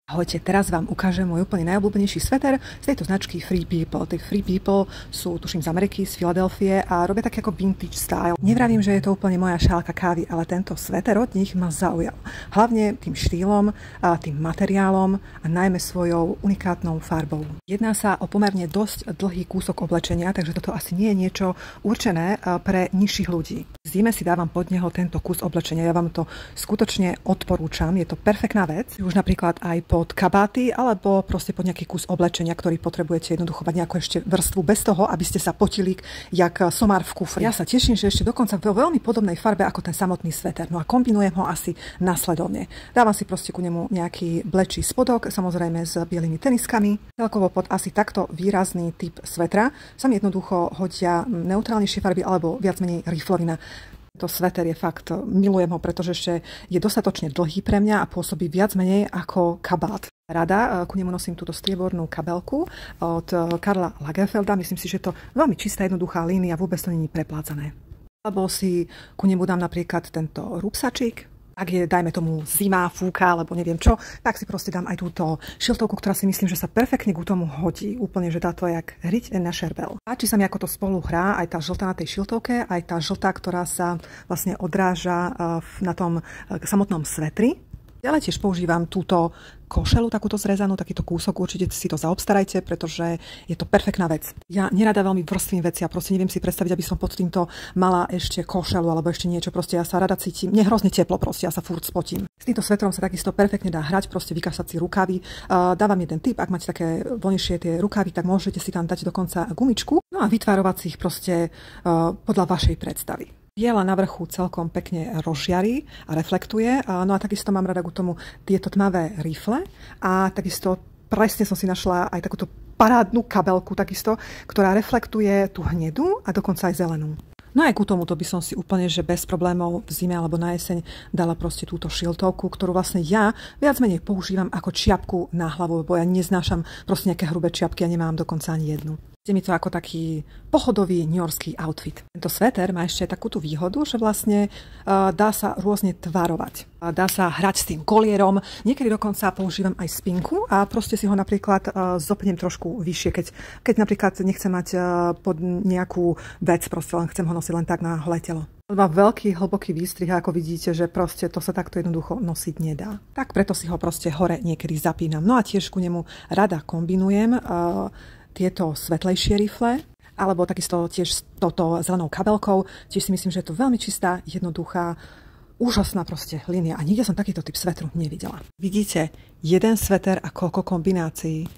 Ahojte, teraz vám ukážem môj úplne najobľúbenejší sveter z tejto značky Free People. Tí Free People sú, tuším, z Ameriky, z Filadelfie a robia tak ako vintage style. Nevravím, že je to úplne moja šálka kávy, ale tento sveter od nich ma zaujal. Hlavne tým štýlom, tým materiálom a najmä svojou unikátnou farbou. Jedná sa o pomerne dosť dlhý kúsok oblečenia, takže toto asi nie je niečo určené pre nižších ľudí. V zime si dávam pod neho tento kus oblečenia. Ja vám to skutočne odporúčam. Je to perfektná vec. Už napríklad aj pod kabáty alebo proste pod nejaký kus oblečenia, ktorý potrebujete jednoducho mať nejakú ešte vrstvu bez toho, aby ste sa potili jak somár v kufri. Ja sa teším, že ešte dokonca vo veľmi podobnej farbe ako ten samotný sveter. No a kombinujem ho asi nasledovne. Dávam si proste ku nemu nejaký blečí spodok, samozrejme s bielými teniskami. Celkovo pod asi takto výrazný typ svetra sa mi jednoducho hodia neutrálnejšie farby alebo viac menej riflovina. To sveter je fakt, milujem ho, pretože ešte je dostatočne dlhý pre mňa a pôsobí viac menej ako kabát. Rada ku nemu nosím túto striebornú kabelku od Karla Lagerfelda. Myslím si, že to veľmi čistá, jednoduchá línia, vôbec to nie je preplácané. Alebo si ku nemu dám napríklad tento rúbsačík. Ak je, dajme tomu, zima, fúka, alebo neviem čo, tak si proste dám aj túto šiltovku, ktorá si myslím, že sa perfektne k tomu hodí. Úplne, že dá to jak hriť na šerbel. Páči sa mi, ako to spolu hrá, aj tá žltá na tej šiltovke, aj tá žltá, ktorá sa vlastne odráža na tom samotnom svetri. Ďalej tiež používam túto košelu, takúto zrezanú, takýto kúsok, určite si to zaobstarajte, pretože je to perfektná vec. Ja nerada veľmi vrstvím veci a proste neviem si predstaviť, aby som pod týmto mala ešte košelu alebo ešte niečo, proste ja sa rada cítim, mne hrozne teplo, proste ja sa furt spotím. S týmto svetrom sa takisto perfektne dá hrať, proste vykašľať si rukavy. Dávam jeden tip, ak máte také voľnejšie tie rukavy, tak môžete si tam dať dokonca gumičku, no a vytvarovať si ich proste podľa vašej predstavy. Biela na vrchu celkom pekne rozžiarí a reflektuje. No a takisto mám rada k tomu tieto tmavé rifle. A takisto presne som si našla aj takúto parádnu kabelku takisto, ktorá reflektuje tú hnedú a dokonca aj zelenú. No aj ku tomuto by som si úplne, že bez problémov v zime alebo na jeseň dala proste túto šiltovku, ktorú vlastne ja viac menej používam ako čiapku na hlavu, lebo ja neznášam proste nejaké hrubé čiapky a nemám dokonca ani jednu. Je mi to ako taký pochodový newyorský outfit. Tento sveter má ešte takú tú výhodu, že vlastne dá sa rôzne tvarovať. Dá sa hrať s tým kolierom, niekedy dokonca používam aj spinku a proste si ho napríklad zopnem trošku vyššie, keď napríklad nechcem mať pod nejakú vec, proste len chcem ho nosiť len tak na holé telo. Má veľký, hlboký výstrih, ako vidíte, že proste to sa takto jednoducho nosiť nedá. Tak preto si ho proste hore niekedy zapínam. No a tiež ku nemu rada kombinujem tieto svetlejšie rifle, alebo takisto tiež s touto zelenou kabelkou. Tiež si myslím, že je to veľmi čistá, jednoduchá, úžasná proste línia. A nikde som takýto typ svetru nevidela. Vidíte, jeden sveter a koľko kombinácií.